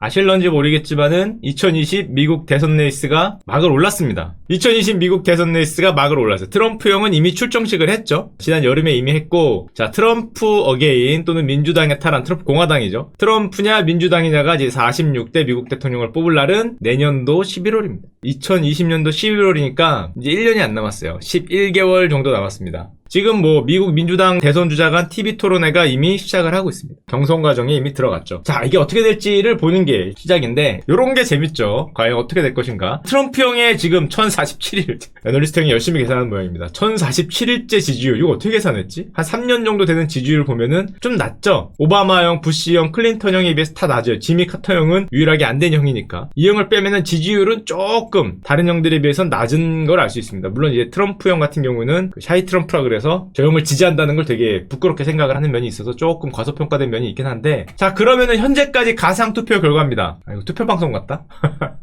아실런지 모르겠지만은 2020 미국 대선 레이스가 막을 올랐습니다. 2020 미국 대선 레이스가 막을 올랐어요. 트럼프 형은 이미 출정식을 했죠. 지난 여름에 이미 했고, 자, 트럼프 어게인 또는 민주당의 탈환, 트럼프 공화당이죠. 트럼프냐 민주당이냐가 이제 46대 미국 대통령을 뽑을 날은 내년도 11월입니다. 2020년도 11월이니까 이제 1년이 안 남았어요. 11개월 정도 남았습니다. 지금 뭐 미국 민주당 대선 주자간 TV 토론회가 이미 시작을 하고 있습니다. 경선 과정에 이미 들어갔죠. 자, 이게 어떻게 될지를 보는 게 시작인데 요런 게 재밌죠. 과연 어떻게 될 것인가. 트럼프 형의 지금 1047일 애널리스트 형이 열심히 계산한 모양입니다. 1047일째 지지율 이거 어떻게 계산했지? 한 3년 정도 되는 지지율 보면은 좀 낮죠. 오바마 형, 부시 형, 클린턴 형에 비해서 다 낮아요. 지미 카터 형은 유일하게 안 된 형이니까 이 형을 빼면은 지지율은 조금 다른 형들에 비해서는 낮은 걸 알 수 있습니다. 물론 이제 트럼프 형 같은 경우는 그 샤이 트럼프라 그래서 저 형을 지지한다는 걸 되게 부끄럽게 생각을 하는 면이 있어서 조금 과소평가된 면이 있긴 한데, 자, 그러면은 현재까지 가상투표 결과입니다. 아, 이거 투표방송 같다?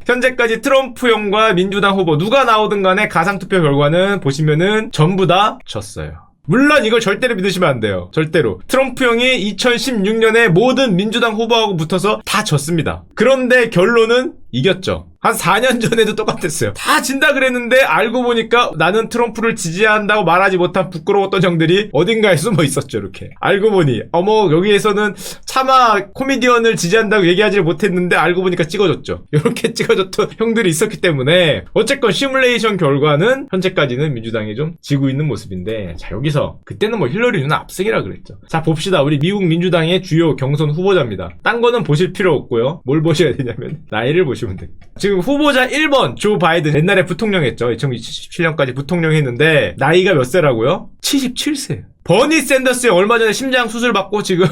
현재까지 트럼프 형과 민주당 후보 누가 나오든 간에 가상투표 결과는 보시면은 전부 다 졌어요. 물론 이걸 절대로 믿으시면 안 돼요. 절대로. 트럼프 형이 2016년에 모든 민주당 후보하고 붙어서 다 졌습니다. 그런데 결론은 이겼죠. 한 4년 전에도 똑같았어요. 다 진다 그랬는데 알고 보니까 나는 트럼프를 지지한다고 말하지 못한 부끄러웠던 형들이 어딘가에 숨어 있었죠. 이렇게 알고 보니 어머 여기에서는 차마 코미디언을 지지한다고 얘기하지를 못했는데 알고 보니까 찍어줬죠. 이렇게 찍어줬던 형들이 있었기 때문에 어쨌건 시뮬레이션 결과는 현재까지는 민주당이 좀 지고 있는 모습인데, 자, 여기서 그때는 뭐 힐러리 누나 압승이라 그랬죠. 자, 봅시다. 우리 미국 민주당의 주요 경선 후보자입니다. 딴 거는 보실 필요 없고요. 뭘 보셔야 되냐면 나이를 보시면 돼요. 지금 후보자 1번 조 바이든, 옛날에 부통령 했죠. 2027년까지 부통령 했는데 나이가 몇 세라고요? 77세예요. 버니 샌더스 얼마 전에 심장 수술 받고 지금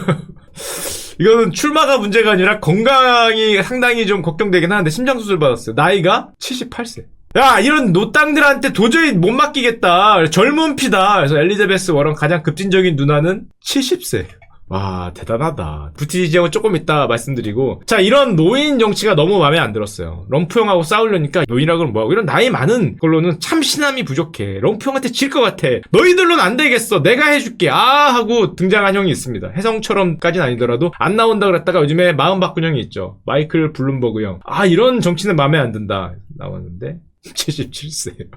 이거는 출마가 문제가 아니라 건강이 상당히 좀 걱정되긴 하는데 심장 수술 받았어요. 나이가 78세. 야, 이런 노땅들한테 도저히 못 맡기겠다. 젊은 피다. 그래서 엘리자베스 워런 가장 급진적인 누나는 70세. 와, 대단하다. 부티 지지형은 조금 이따 말씀드리고, 자, 이런 노인 정치가 너무 마음에 안 들었어요. 럼프 형하고 싸우려니까 노인하고는 뭐하고, 이런 나이 많은 걸로는 참신함이 부족해. 럼프 형한테 질 것 같아. 너희들로는 안 되겠어. 내가 해줄게. 아 하고 등장한 형이 있습니다. 혜성처럼까지는 아니더라도 안 나온다 그랬다가 요즘에 마음 바꾼 형이 있죠. 마이클 블룸버그 형. 아, 이런 정치는 마음에 안 든다. 나왔는데 77세예요.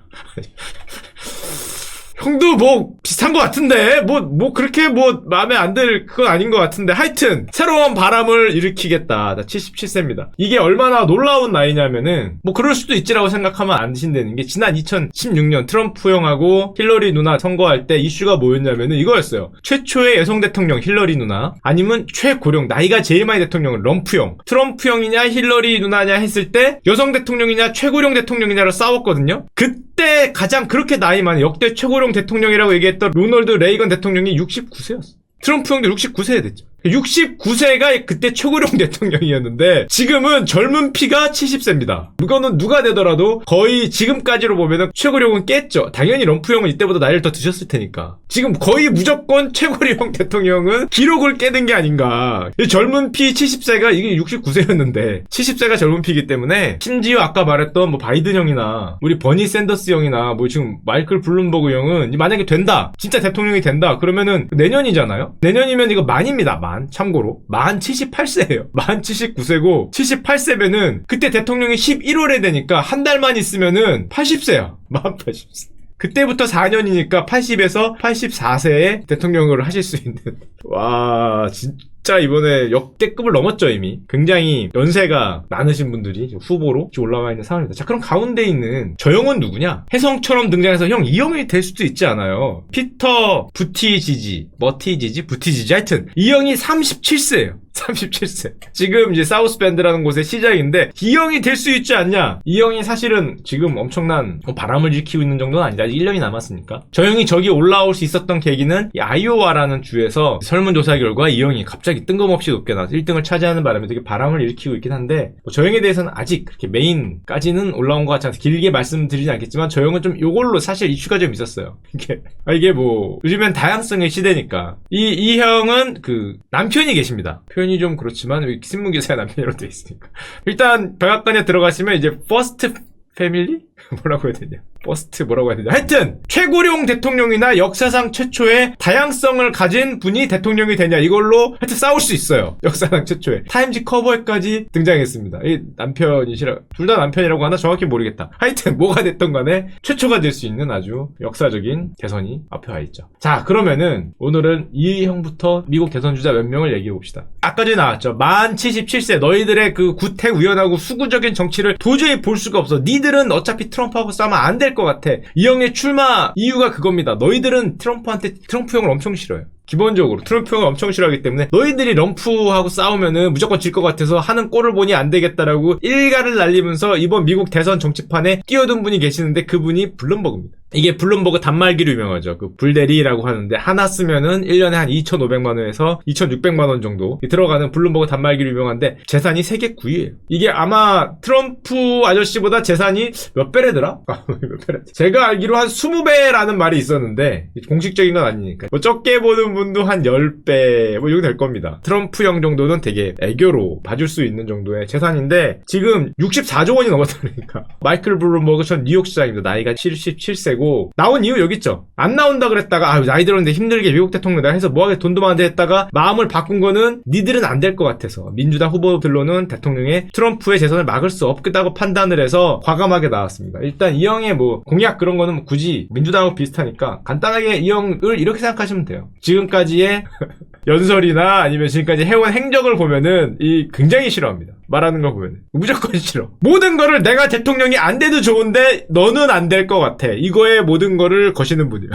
형도 뭐 비슷한 것 같은데 뭐 그렇게 뭐 마음에 안 들 그건 아닌 것 같은데, 하여튼 새로운 바람을 일으키겠다. 77세입니다. 이게 얼마나 놀라운 나이냐면은 뭐 그럴 수도 있지라고 생각하면 안 되신다는 게, 지난 2016년 트럼프 형하고 힐러리 누나 선거할 때 이슈가 뭐였냐면은 이거였어요. 최초의 여성 대통령 힐러리 누나, 아니면 최고령 나이가 제일 많이 대통령은 럼프 형. 트럼프 형이냐 힐러리 누나냐 했을 때 여성 대통령이냐 최고령 대통령이냐로 싸웠거든요. 그때 가장 그렇게 나이 많은 역대 최고령 대통령이라고 얘기했던 로널드 레이건 대통령이 69세였어. 트럼프 형도 69세가 됐죠. 69세가 그때 최고령 대통령이었는데 지금은 젊은 피가 70세입니다. 이거는 누가 되더라도 거의 지금까지로 보면은 최고령은 깼죠. 당연히 럼프 형은 이때보다 나이를 더 드셨을 테니까. 지금 거의 무조건 최고령 대통령은 기록을 깨는 게 아닌가. 젊은 피 70세가 이게 69세였는데 70세가 젊은 피이기 때문에, 심지어 아까 말했던 뭐 바이든 형이나 우리 버니 샌더스 형이나 뭐 지금 마이클 블룸버그 형은 만약에 된다, 진짜 대통령이 된다 그러면은 내년이잖아요. 내년이면 이거 만입니다. 참고로 만 78세예요. 만 79세고 78세면은 그때 대통령이 11월에 되니까 한 달만 있으면은 80세야. 만 80세. 그때부터 4년이니까 80에서 84세에 대통령을 하실 수 있는. 와, 진짜 이번에 역대급을 넘었죠. 이미 굉장히 연세가 많으신 분들이 후보로 올라와 있는 상황입니다. 자, 그럼 가운데 있는 저 형은 누구냐? 혜성처럼 등장해서 형 이 형이 될 수도 있지 않아요. 피터 부티지지, 머티지지, 부티지지, 하여튼 이 형이 37세예요. 37세. 지금 이제 사우스밴드라는 곳의 시장인데 이 형이 될 수 있지 않냐? 이 형이 사실은 지금 엄청난 바람을 일으키고 있는 정도는 아니다. 아직 1년이 남았으니까. 저 형이 저기 올라올 수 있었던 계기는 이 아이오와라는 주에서 설문조사 결과 이 형이 갑자기 뜬금없이 높게 나와서 1등을 차지하는 바람에 되게 바람을 일으키고 있긴 한데, 뭐 저 형에 대해서는 아직 그렇게 메인까지는 올라온 것 같지 않아서 길게 말씀드리진 않겠지만, 저 형은 좀 요걸로 사실 이슈가 좀 있었어요. 이게 뭐 요즘엔 다양성의 시대니까. 이 형은 그 남편이 계십니다. 표현이 좀 그렇지만 신문기사에 남편이라고 되어 있으니까. 일단 백악관에 들어가시면 이제 퍼스트 패밀리? 뭐라고 해야 되냐. 버스트 뭐라고 해야 되냐. 하여튼 최고령 대통령이나 역사상 최초의 다양성을 가진 분이 대통령이 되냐 이걸로 하여튼 싸울 수 있어요. 역사상 최초의 타임지 커버에까지 등장했습니다. 이 남편이시라 둘 다 남편이라고 하나 정확히 모르겠다. 하여튼 뭐가 됐던 간에 최초가 될 수 있는 아주 역사적인 대선이 앞에 와 있죠. 자, 그러면은 오늘은 이 형부터 미국 대선 주자 몇 명을 얘기해 봅시다. 아까 전에 나왔죠. 만 77세 너희들의 그 구태의연하고 수구적인 정치를 도저히 볼 수가 없어. 니들은 어차피 트럼프하고 싸우면 안 될 것 같아. 이 형의 출마 이유가 그겁니다. 너희들은 트럼프 형을 엄청 싫어요. 기본적으로 트럼프 형을 엄청 싫어하기 때문에 너희들이 럼프하고 싸우면은 무조건 질 것 같아서 하는 꼴을 보니 안 되겠다라고 일가를 날리면서 이번 미국 대선 정치판에 끼어든 분이 계시는데 그분이 블룸버그입니다. 이게 블룸버그 단말기로 유명하죠. 그 불대리라고 하는데 하나 쓰면은 1년에 한 2,500만 원에서 2,600만 원 정도 들어가는 블룸버그 단말기로 유명한데 재산이 세계 9위예요. 이게 아마 트럼프 아저씨보다 재산이 몇 배래더라? 몇 배래? 제가 알기로 한 20배라는 말이 있었는데 공식적인 건 아니니까 뭐 적게 보는 분도 한 10배 뭐 이렇게 될 겁니다. 트럼프 형 정도는 되게 애교로 봐줄 수 있는 정도의 재산인데 지금 64조 원이 넘었다니까. 마이클 블룸버그 전 뉴욕 시장입니다. 나이가 77세고 나온 이유 여기 있죠. 안 나온다 그랬다가 나이 들었는데 힘들게 미국 대통령이다 해서 뭐하게 돈도 많은데 했다가 마음을 바꾼 거는 니들은 안 될 것 같아서 민주당 후보들로는 대통령의 트럼프의 재선을 막을 수 없겠다고 판단을 해서 과감하게 나왔습니다. 일단 이 형의 뭐 공약 그런 거는 뭐 굳이 민주당하고 비슷하니까 간단하게 이 형을 이렇게 생각하시면 돼요. 지금까지의 연설이나 아니면 지금까지 해온 행적을 보면은 이 굉장히 싫어합니다. 말하는 거 보면 무조건 싫어. 모든 거를 내가 대통령이 안 돼도 좋은데 너는 안 될 것 같아. 이거에 모든 거를 거시는 분이야.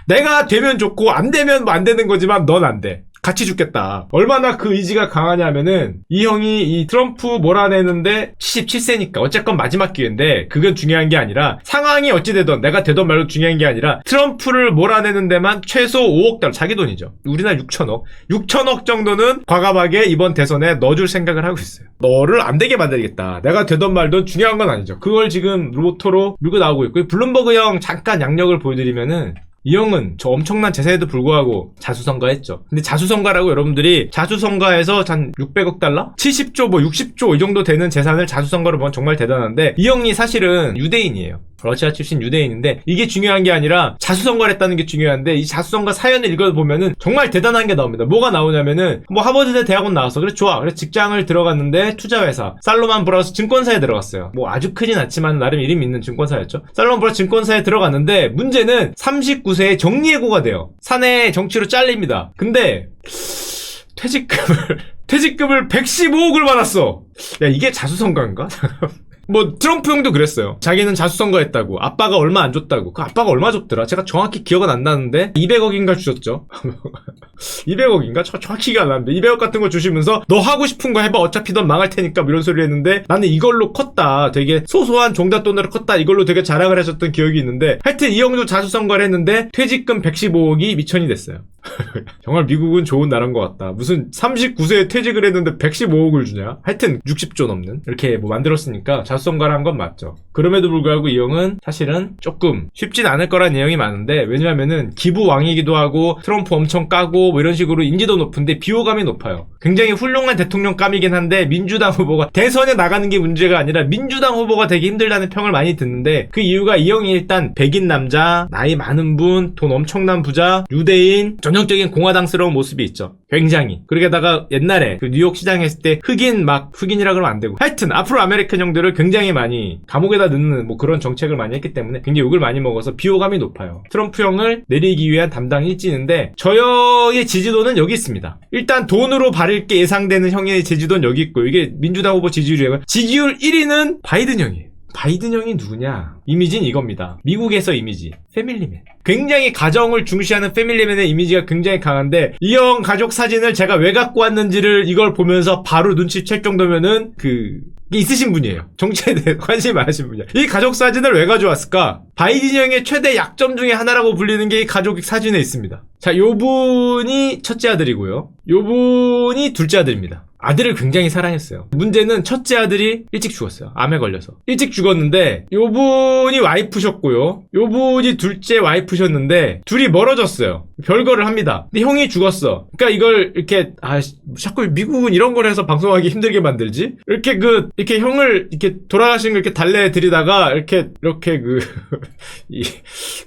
내가 되면 좋고 안 되면 뭐 안 되는 거지만 넌 안 돼. 같이 죽겠다. 얼마나 그 의지가 강하냐면은 이 형이 이 트럼프 몰아내는데 77세니까 어쨌건 마지막 기회인데 그건 중요한 게 아니라 상황이 어찌 되던 내가 되던 말도 중요한 게 아니라 트럼프를 몰아내는 데만 최소 5억 달러 자기 돈이죠. 우리나라 6천억 정도는 과감하게 이번 대선에 넣어줄 생각을 하고 있어요. 너를 안 되게 만들겠다. 내가 되던 말도 중요한 건 아니죠. 그걸 지금 로또로 밀고 나오고 있고 블룸버그 형 잠깐 양력을 보여드리면은 이 형은 저 엄청난 재산에도 불구하고 자수성가했죠. 근데 자수성가라고 여러분들이 자수성가해서 한 600억 달러? 70조 뭐 60조 이 정도 되는 재산을 자수성가로 보면 정말 대단한데 이 형이 사실은 유대인이에요. 러시아 출신 유대인인데 이게 중요한 게 아니라 자수성가를 했다는 게 중요한데 이 자수성가 사연을 읽어보면은 정말 대단한 게 나옵니다. 뭐가 나오냐면은 뭐 하버드대 대학원 나왔어. 그래 좋아. 그래서 직장을 들어갔는데 투자회사 살로만 브라더스 증권사에 들어갔어요. 뭐 아주 크진 않지만 나름 이름 있는 증권사였죠. 살로만 브라더스 증권사에 들어갔는데 문제는 39세에 정리해고가 돼요. 사내 정치로 잘립니다. 근데 퇴직금을 115억을 받았어. 야 이게 자수성가인가? 뭐 트럼프 형도 그랬어요. 자기는 자수성가했다고. 아빠가 얼마 안 줬다고. 그 아빠가 얼마 줬더라? 제가 정확히 기억은 안 나는데 200억인가 주셨죠. 200억인가? 정확히 기억 안 나는데 200억 같은 거 주시면서 너 하고 싶은 거 해봐. 어차피 넌 망할 테니까 뭐 이런 소리를 했는데 나는 이걸로 컸다. 되게 소소한 종잣돈으로 컸다. 이걸로 되게 자랑을 하셨던 기억이 있는데 하여튼 이 형도 자수성가를 했는데 퇴직금 115억이 미천이 됐어요. 정말 미국은 좋은 나라인 것 같다. 무슨 39세에 퇴직을 했는데 115억을 주냐? 하여튼 60조 넘는 이렇게 뭐 만들었으니까 자수성가를 한 건 맞죠. 그럼에도 불구하고 이 형은 사실은 조금 쉽진 않을 거란 내용이 많은데 왜냐하면은 기부왕이기도 하고 트럼프 엄청 까고 뭐 이런 식으로 인지도 높은데 비호감이 높아요. 굉장히 훌륭한 대통령감이긴 한데 민주당 후보가 대선에 나가는 게 문제가 아니라 민주당 후보가 되게 힘들다는 평을 많이 듣는데 그 이유가 이 형이 일단 백인 남자, 나이 많은 분, 돈 엄청난 부자, 유대인, 전형적인 공화당스러운 모습이 있죠. 굉장히. 그러게다가 옛날에 그 뉴욕 시장 했을 때 흑인이라 그러면 안 되고 하여튼 앞으로 아메리칸 형들을 굉장히 많이 감옥에다 넣는 뭐 그런 정책을 많이 했기 때문에 굉장히 욕을 많이 먹어서 비호감이 높아요. 트럼프 형을 내리기 위한 담당 일진인데 저 형의 지지도는 여기 있습니다. 일단 돈으로 바를 게 예상되는 형의 지지도는 여기 있고 이게 민주당 후보 지지율이에요. 지지율 1위는 바이든 형이에요. 바이든 형이 누구냐? 이미지는 이겁니다. 미국에서 이미지. 패밀리맨. 굉장히 가정을 중시하는 패밀리맨의 이미지가 굉장히 강한데 이 형 가족 사진을 제가 왜 갖고 왔는지를 이걸 보면서 바로 눈치챌 정도면은 있으신 분이에요. 정치에 대해 관심이 많으신 분이야. 이 가족 사진을 왜 가져왔을까? 바이든 형의 최대 약점 중에 하나라고 불리는 게 이 가족 사진에 있습니다. 자, 요 분이 첫째 아들이고요. 요 분이 둘째 아들입니다. 아들을 굉장히 사랑했어요. 문제는 첫째 아들이 일찍 죽었어요. 암에 걸려서. 일찍 죽었는데 요분이 와이프셨고요. 요분이 둘째 와이프셨는데 둘이 멀어졌어요. 별거를 합니다. 근데 형이 죽었어. 그러니까 이걸 이렇게 자꾸 미국은 이런 걸 해서 방송하기 힘들게 만들지? 이렇게 형을 이렇게 돌아가신 걸 이렇게 달래 드리다가 이렇게 이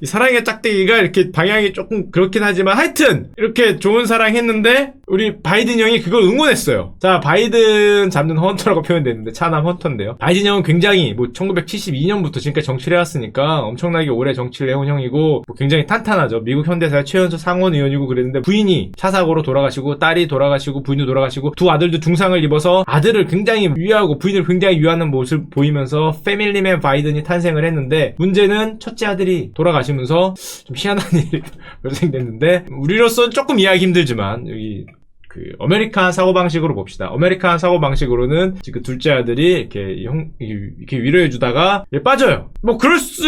사랑의 짝대기가 이렇게 방향이 조금 그렇긴 하지만 하여튼 이렇게 좋은 사랑했는데 우리 바이든 형이 그걸 응원했어요. 자, 바이든 잡는 헌터라고 표현됐는데 차남 헌터인데요. 바이든 형은 굉장히 1972년부터 지금까지 정치를 해왔으니까 엄청나게 오래 정치를 해온 형이고 굉장히 탄탄하죠. 미국 현대사의 최연소 상원 의원이고 그랬는데 부인이 차 사고로 돌아가시고 딸이 돌아가시고 부인도 돌아가시고 두 아들도 중상을 입어서 아들을 굉장히 위하고 부인을 굉장히 위하는 모습을 보이면서 패밀리맨 바이든이 탄생을 했는데 문제는 첫째 아들이 돌아가시면서 좀 희한한 일이 발생됐는데 우리로서는 조금 이해하기 힘들지만 여기 아메리칸 사고방식으로 봅시다. 아메리칸 사고방식으로는 지금 둘째 아들이 이렇게 위로해주다가 빠져요. 그럴 수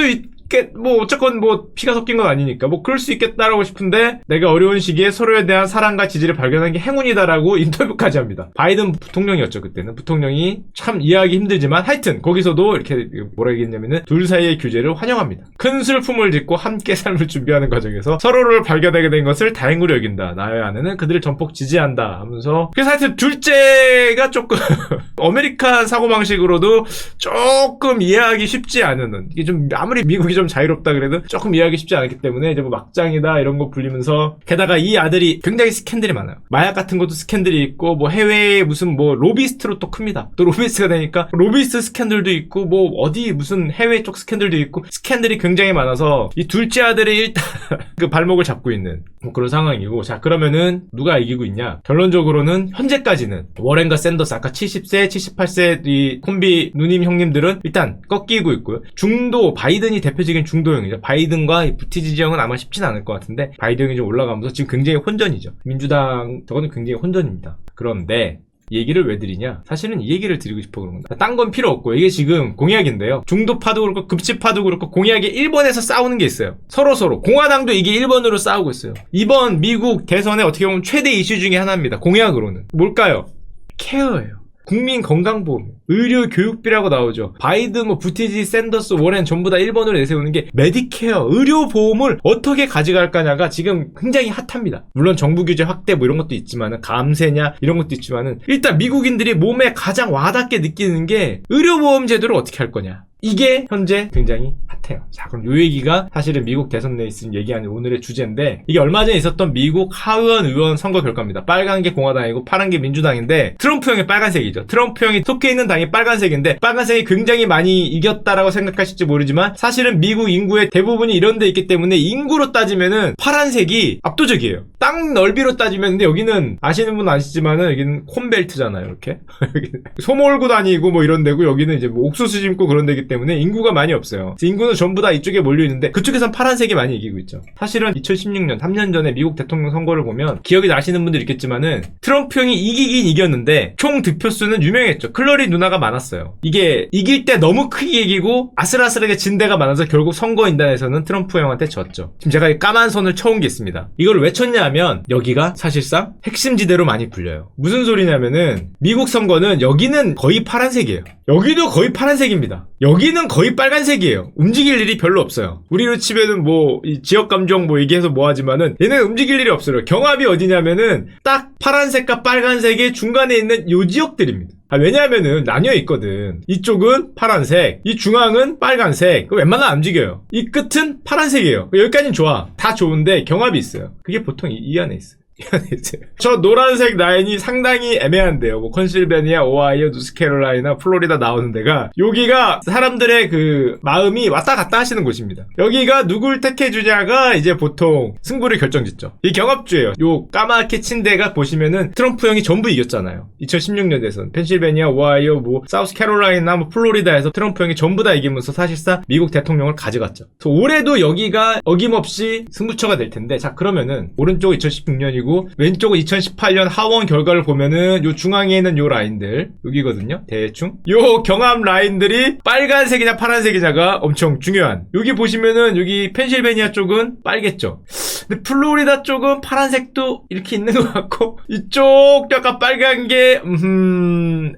어쨌건 피가 섞인 건 아니니까 그럴 수 있겠다라고 싶은데 내가 어려운 시기에 서로에 대한 사랑과 지지를 발견한 게 행운이다라고 인터뷰까지 합니다. 바이든 부통령이었죠. 그때는 부통령이 참 이해하기 힘들지만 하여튼 거기서도 이렇게 뭐라 얘기했냐면은 둘 사이의 규제를 환영합니다. 큰 슬픔을 딛고 함께 삶을 준비하는 과정에서 서로를 발견하게 된 것을 다행으로 여긴다. 나의 아내는 그들을 전폭 지지한다 하면서 그래서 하여튼 둘째가 조금 아메리칸 사고방식으로도 조금 이해하기 쉽지 않은 이게 좀 아무리 미국이 좀 자유롭다 그래도 조금 이해하기 쉽지 않기 때문에 이제 막장이다 이런 거 불리면서 게다가 이 아들이 굉장히 스캔들이 많아요. 마약 같은 것도 스캔들이 있고 해외에 무슨 로비스트로 또 큽니다. 또 로비스트가 되니까 로비스트 스캔들도 있고 어디 무슨 해외 쪽 스캔들도 있고 스캔들이 굉장히 많아서 이 둘째 아들이 일단 그 발목을 잡고 있는 그런 상황이고 자 그러면은 누가 이기고 있냐? 결론적으로는 현재까지는 워렌과 샌더스 아까 70세, 78세 이 콤비 누님 형님들은 일단 꺾이고 있고요. 바이든이 대표적인 중도형이죠. 바이든과 이 부티지 지형은 아마 쉽진 않을 것 같은데 바이든 형이 좀 올라가면서 지금 굉장히 혼전이죠. 민주당 저거는 굉장히 혼전입니다. 그런데 이 얘기를 왜 드리냐? 사실은 이 얘기를 드리고 싶어 그런 겁니다. 딴 건 필요 없고 이게 지금 공약인데요. 중도파도 그렇고 급지파도 그렇고 공약에 1번에서 싸우는 게 있어요. 서로 공화당도 이게 1번으로 싸우고 있어요. 이번 미국 대선의 어떻게 보면 최대 이슈 중에 하나입니다. 공약으로는. 뭘까요? 케어예요. 국민 건강보험, 의료 교육비라고 나오죠. 바이든, 부티지, 샌더스, 워렌 전부 다 1번으로 내세우는 게 메디케어, 의료보험을 어떻게 가져갈 거냐가 지금 굉장히 핫합니다. 물론 정부 규제 확대 이런 것도 있지만은 감세냐 이런 것도 있지만은 일단 미국인들이 몸에 가장 와닿게 느끼는 게 의료보험 제도를 어떻게 할 거냐. 이게 현재 굉장히 핫해요. 자, 그럼 요 얘기가 사실은 미국 대선 레이스 얘기하는 오늘의 주제인데 이게 얼마 전에 있었던 미국 하원 의원 선거 결과입니다. 빨간 게 공화당이고 파란 게 민주당인데 트럼프 형이 빨간색이죠. 트럼프 형이 속해 있는 당이 빨간색인데 빨간색이 굉장히 많이 이겼다라고 생각하실지 모르지만 사실은 미국 인구의 대부분이 이런 데 있기 때문에 인구로 따지면은 파란색이 압도적이에요. 땅 넓이로 따지면 근데 여기는 아시는 분 아시지만은 여기는 콘벨트잖아요. 이렇게 소 몰고 다니고 이런 데고 여기는 이제 옥수수 심고 그런 데기 때문에 인구가 많이 없어요. 인구는 전부 다 이쪽에 몰려있는데 그쪽에선 파란색이 많이 이기고 있죠. 사실은 2016년 3년 전에 미국 대통령 선거를 보면 기억이 나시는 분들 있겠지만은 트럼프 형이 이기긴 이겼는데 총 득표수는 유명했죠. 클러리 누나가 많았어요. 이게 이길 때 너무 크게 이기고 아슬아슬하게 진 데가 많아서 결국 선거인단에서는 트럼프 형한테 졌죠. 지금 제가 이 까만 선을 쳐온 게 있습니다. 이걸 왜 쳤냐 하면 여기가 사실상 핵심지대로 많이 불려요. 무슨 소리냐면은 미국 선거는 여기는 거의 파란색이에요. 여기도 거의 파란색입니다. 여기는 거의 빨간색이에요. 움직일 일이 별로 없어요. 우리로 치면은 이 지역 감정 얘기해서 하지만은 얘는 움직일 일이 없어요. 경합이 어디냐면은 딱 파란색과 빨간색의 중간에 있는 요 지역들입니다. 왜냐하면은 나뉘어 있거든. 이쪽은 파란색, 이 중앙은 빨간색. 웬만하면 안 움직여요. 이 끝은 파란색이에요. 여기까지는 좋아. 다 좋은데 경합이 있어요. 그게 보통 이 안에 있어요. 저 노란색 라인이 상당히 애매한데요. 컨실베니아, 오하이오, 노스캐롤라이나, 플로리다 나오는 데가 여기가 사람들의 그 마음이 왔다 갔다 하시는 곳입니다. 여기가 누굴 택해주냐가 이제 보통 승부를 결정짓죠. 이 경합주예요. 요 까맣게 친 데가 보시면은 트럼프 형이 전부 이겼잖아요. 2016년 대선 펜실베니아, 오하이오, 사우스캐롤라이나, 플로리다에서 트럼프 형이 전부 다 이기면서 사실상 미국 대통령을 가져갔죠. 그래서 올해도 여기가 어김없이 승부처가 될 텐데 자 그러면은 오른쪽 2016년이고 그리고 왼쪽은 2018년 하원 결과를 보면은 요 중앙에 있는 요 라인들 여기거든요. 대충 요 경합 라인들이 빨간색이냐 파란색이냐가 엄청 중요한. 여기 보시면은 여기 펜실베니아 쪽은 빨겠죠. 근데 플로리다 쪽은 파란색도 이렇게 있는 것 같고 이쪽 약간 빨간 게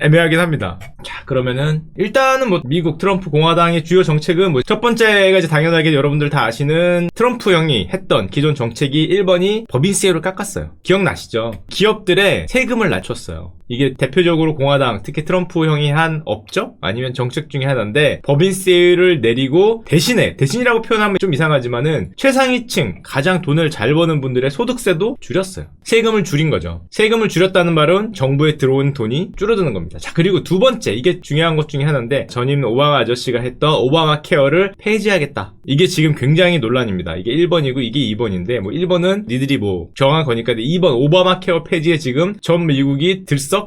애매하긴 합니다. 자, 그러면은 일단은 뭐 미국 트럼프 공화당의 주요 정책은 뭐 첫 번째가 이제 당연하게 여러분들 다 아시는 트럼프 형이 했던 기존 정책이 1번이 법인세율을 깎았어요. 기억나시죠? 기업들의 세금을 낮췄어요. 이게 대표적으로 공화당, 특히 트럼프 형이 한 업적? 아니면 정책 중에 하나인데 법인세율을 내리고 대신이라고 표현하면 좀 이상하지만은 최상위층, 가장 돈을 잘 버는 분들의 소득세도 줄였어요. 세금을 줄인 거죠. 세금을 줄였다는 말은 정부에 들어온 돈이 줄어드는 겁니다. 자, 그리고 두 번째, 이게 중요한 것 중에 하나인데 전임 오바마 아저씨가 했던 오바마 케어를 폐지하겠다. 이게 지금 굉장히 논란입니다. 이게 1번이고 이게 2번인데 뭐 1번은 니들이 뭐 정한 거니까 2번 오바마 케어 폐지에 지금 전 미국이 들썩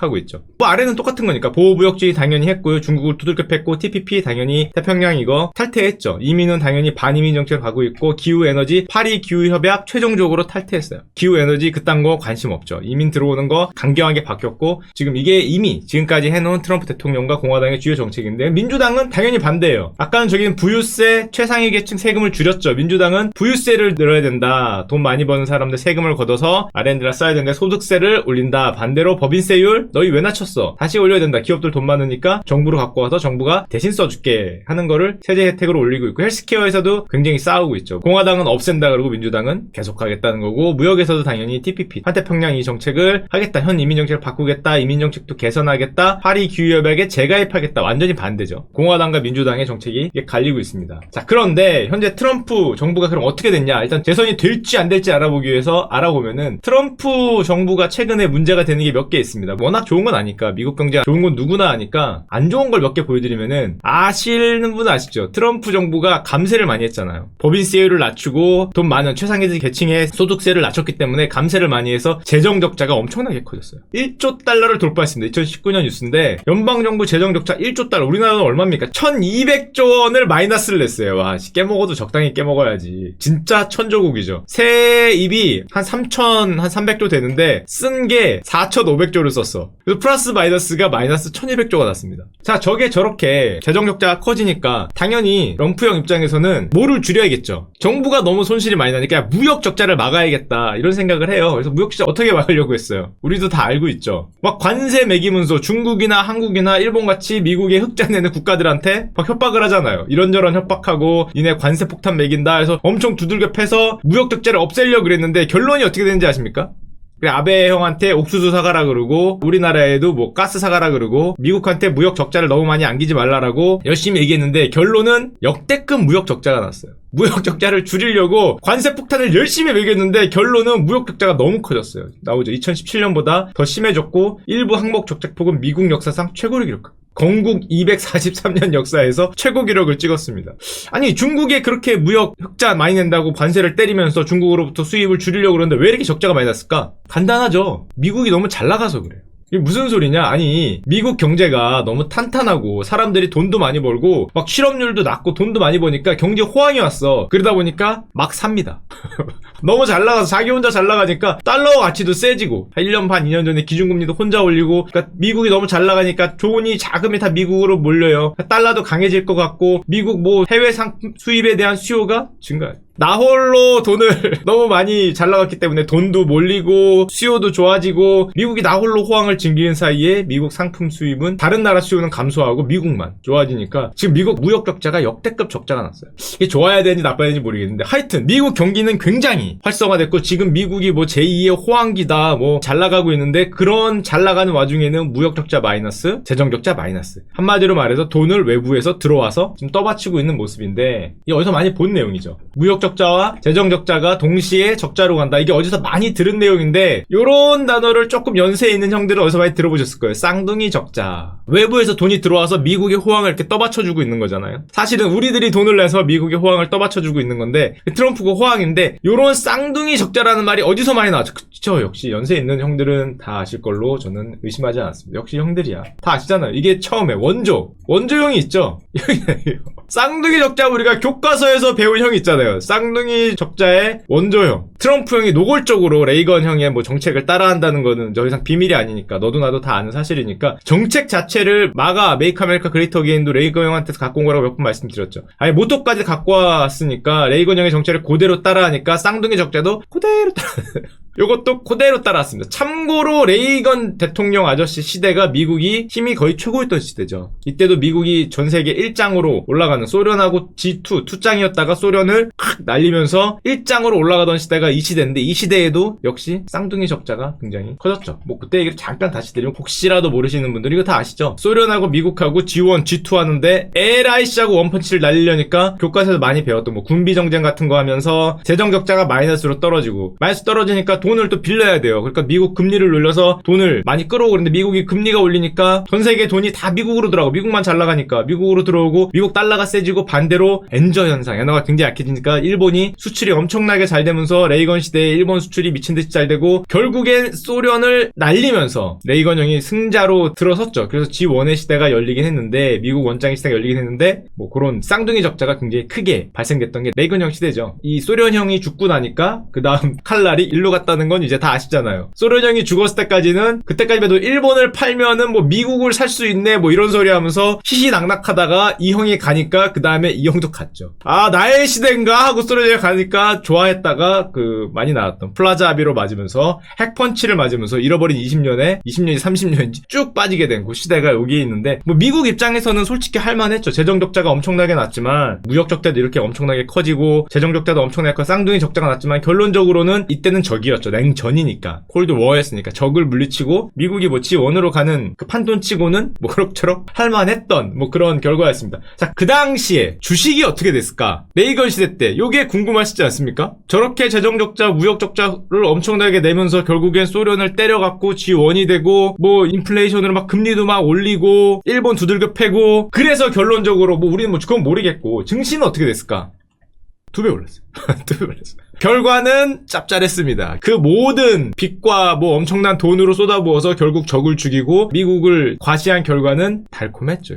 하고 있죠. 뭐 아래는 똑같은 거니까 보호무역주의 당연히 했고요. 중국을 두들겨 팼고 TPP 당연히 태평양 이거 탈퇴했죠. 이민은 당연히 반이민 정책을 가고 있고 기후에너지 파리 기후협약 최종적으로 탈퇴했어요. 기후에너지 그딴 거 관심 없죠. 이민 들어오는 거 강경하게 바뀌었고 지금 이게 이미 지금까지 해놓은 트럼프 대통령과 공화당의 주요 정책인데 민주당은 당연히 반대예요. 아까는 저기는 부유세 최상위 계층 세금을 줄였죠. 민주당은 부유세를 늘어야 된다. 돈 많이 버는 사람들 세금을 걷어서 R&D라 써야 된다. 소득세를 올린다. 반대로 법인세율 너희 왜 낮췄어? 다시 올려야 된다. 기업들 돈 많으니까 정부로 갖고 와서 정부가 대신 써줄게 하는 거를 세제 혜택으로 올리고 있고 헬스케어에서도 굉장히 싸우고 있죠. 공화당은 없앤다 그러고 민주당은 계속하겠다는 거고 무역에서도 당연히 TPP 환태평양 이 정책을 하겠다. 현 이민 정책을 바꾸겠다. 이민 정책도 개선하겠다. 파리 기후협약에 재가입하겠다. 완전히 반대죠. 공화당과 민주당의 정책이 갈리고 있습니다. 자, 그런데 현재 트럼프 정부가 그럼 어떻게 됐냐? 일단 재선이 될지 안 될지 알아보기 위해서 알아보면은 트럼프 정부가 최근에 문제가 되는 게 몇 개 있습니다. 워낙 좋은 건 아니까 미국 경제가 좋은 건 누구나 아니까 안 좋은 걸 몇 개 보여드리면은 아시는 분은 아시죠? 트럼프 정부가 감세를 많이 했잖아요. 법인세율을 낮추고 돈 많은 최상위 계층의 소득세를 낮췄기 때문에 감세를 많이 해서 재정 적자가 엄청나게 커졌어요. 1조 달러를 돌파했습니다. 2019년 뉴스인데 연방정부 재정 적자 1조 달러. 우리나라는 얼마입니까? 1200조 원을 마이너스를 냈어요. 와, 깨먹어도 적당히 깨먹어야지. 진짜 천조국이죠. 세입이 한 300조 되는데 쓴 게 4500조를 썼어. 그래서 플러스 마이너스가 마이너스 1200조가 났습니다. 자, 저게 저렇게 재정 적자가 커지니까 당연히 럼프형 입장에서는 뭐를 줄여야겠죠. 정부가 너무 손실이 많이 나니까 무역 적자를 막아야겠다 이런 생각을 해요. 그래서 무역 적자 어떻게 막으려고 했어요. 우리도 다 알고 있죠. 막 관세 매기면서 중국이나 한국이나 일본같이 미국의 흑자 내는 국가들한테 막 협박을 하잖아요. 이런저런 협박하고 니네 관세 폭탄 매긴다 해서 엄청 두들겨 패서 무역 적자를 없애려고 그랬는데 결론이 어떻게 되는지 아십니까? 그래, 아베 형한테 옥수수 사가라 그러고 우리나라에도 뭐 가스 사가라 그러고 미국한테 무역 적자를 너무 많이 안기지 말라라고 열심히 얘기했는데 결론은 역대급 무역 적자가 났어요. 무역 적자를 줄이려고 관세 폭탄을 열심히 매겼는데 결론은 무역 적자가 너무 커졌어요. 나오죠. 2017년보다 더 심해졌고 일부 항목 적자폭은 미국 역사상 최고를 기록합니다. 건국 243년 역사에서 최고 기록을 찍었습니다. 아니, 중국에 그렇게 무역 흑자 많이 낸다고 관세를 때리면서 중국으로부터 수입을 줄이려고 그러는데 왜 이렇게 적자가 많이 났을까? 간단하죠. 미국이 너무 잘 나가서 그래요. 이게 무슨 소리냐? 아니, 미국 경제가 너무 탄탄하고 사람들이 돈도 많이 벌고 막 실업률도 낮고 돈도 많이 버니까 경제 호황이 왔어. 그러다 보니까 막 삽니다. 너무 잘 나가서 자기 혼자 잘 나가니까 달러 가치도 세지고 1년 반 2년 전에 기준금리도 혼자 올리고 그러니까 미국이 너무 잘 나가니까 돈이 자금이 다 미국으로 몰려요. 달러도 강해질 것 같고 미국 뭐 해외 상품 수입에 대한 수요가 증가해요. 나 홀로 돈을 너무 많이 잘 나갔기 때문에 돈도 몰리고 수요도 좋아지고 미국이 나 홀로 호황을 즐기는 사이에 미국 상품 수입은 다른 나라 수요는 감소하고 미국만 좋아지니까 지금 미국 무역 적자가 역대급 적자가 났어요. 이게 좋아야 되는지 나빠야 되는지 모르겠는데 하여튼 미국 경기는 굉장히 활성화됐고 지금 미국이 뭐 제2의 호황기다 뭐 잘 나가고 있는데 그런 잘 나가는 와중에는 무역 적자 마이너스, 재정 적자 마이너스. 한마디로 말해서 돈을 외부에서 들어와서 지금 떠받치고 있는 모습인데 이게 어디서 많이 본 내용이죠. 무역 적자와 재정 적자가 동시에 적자로 간다. 이게 어디서 많이 들은 내용인데 요런 단어를 조금 연세 있는 형들은 어디서 많이 들어보셨을 거예요. 쌍둥이 적자. 외부에서 돈이 들어와서 미국의 호황을 이렇게 떠받쳐주고 있는 거잖아요. 사실은 우리들이 돈을 내서 미국의 호황을 떠받쳐주고 있는 건데 트럼프가 호황인데 요런 쌍둥이 적자라는 말이 어디서 많이 나왔죠. 그쵸? 역시 연세 있는 형들은 다 아실 걸로 저는 의심하지 않았습니다. 역시 형들이야. 다 아시잖아요. 이게 처음에 원조형이 있죠. 쌍둥이 적자 우리가 교과서에서 배운 형 있잖아요. 쌍둥이 적자의 원조형. 트럼프 형이 노골적으로 레이건 형의 뭐 정책을 따라한다는 거는 더 이상 비밀이 아니니까 너도 나도 다 아는 사실이니까 정책 자체를 메이크 아메리카 그레이트 어게인도 레이건 형한테서 갖고 온 거라고 몇 번 말씀드렸죠. 아예 모토까지 갖고 왔으니까 레이건 형의 정책을 그대로 따라하니까 쌍둥이 적자도 그대로 따라 요것도 그대로 따라왔습니다. 참고로 레이건 대통령 아저씨 시대가 미국이 힘이 거의 최고였던 시대죠. 이때도 미국이 전 세계 1장으로 올라가는 소련하고 G2, 2장이었다가 소련을 칵 날리면서 1장으로 올라가던 시대가 이 시대인데 이 시대에도 역시 쌍둥이 적자가 굉장히 커졌죠. 뭐 그때 얘기를 잠깐 다시 드리면 혹시라도 모르시는 분들은 이거 다 아시죠? 소련하고 미국하고 G1, G2 하는데 에라이씨하고 원펀치를 날리려니까 교과서에서 많이 배웠던 뭐 군비 정쟁 같은 거 하면서 재정 적자가 마이너스로 떨어지고 마이너스 떨어지니까 돈을 또 빌려야 돼요. 그러니까 미국 금리를 올려서 돈을 많이 끌어오고 그런데 미국이 금리가 올리니까 전 세계 돈이 다 미국으로 들어가고 미국만 잘 나가니까 미국으로 들어오고 미국 달러가 세지고 반대로 엔저 현상, 엔화가 굉장히 약해지니까 일본이 수출이 엄청나게 잘 되면서 레이건 시대에 일본 수출이 미친듯이 잘 되고 결국엔 소련을 날리면서 레이건 형이 승자로 들어섰죠. 그래서 G1의 시대가 열리긴 했는데 미국 원장의 시대가 열리긴 했는데 뭐 그런 쌍둥이 적자가 굉장히 크게 발생됐던 게 레이건 형 시대죠. 이 소련 형이 죽고 나니까 그 다음 칼날이 일로 갔다는 건 이제 다 아시잖아요. 소련 형이 죽었을 때까지는 그때까지만 해도 일본을 팔면은 뭐 미국을 살 수 있네 뭐 이런 소리 하면서 희희낙낙하다가 이 형이 가니까 그 다음에 이 형도 갔죠. 아 나의 시대인가 하고 소련 형이 가니까 좋아했다가 그 많이 나왔던 플라자 합의로 맞으면서 핵펀치를 맞으면서 잃어버린 20년이 30년인지 쭉 빠지게 된 그 시대가 여기에 있는데 뭐 미국 입장에서는 솔직히 할만했죠. 재정 적자가 엄청나게 났지만 무역 적자도 이렇게 엄청나게 커지고 재정 적자도 엄청나게 커 쌍둥이 적자가 났지만 결론적으로는 이때는 적이었죠. 냉전이니까 콜드 워였으니까 적을 물리치고 미국이 뭐 G1으로 가는 그 판돈치고는 뭐 그럭저럭 할만했던 뭐 그런 결과였습니다. 자, 그 당시에 주식이 어떻게 됐을까? 레이건 시대 때 요게 궁금하시지 않습니까? 저렇게 재정 적자, 무역 적자를 엄청나게 내면서 결국엔 소련을 때려갖고 G1이 되고 뭐 인플레이션으로 막 금리도 막 올리고 일본 두들겨 패고 그래서 결론적으로 뭐 우리는 뭐 그건 모르겠고 증시는 어떻게 됐을까? 2배 올랐어요. 2배 올랐어요. 결과는 짭짤했습니다. 그 모든 빚과 뭐 엄청난 돈으로 쏟아부어서 결국 적을 죽이고 미국을 과시한 결과는 달콤했죠.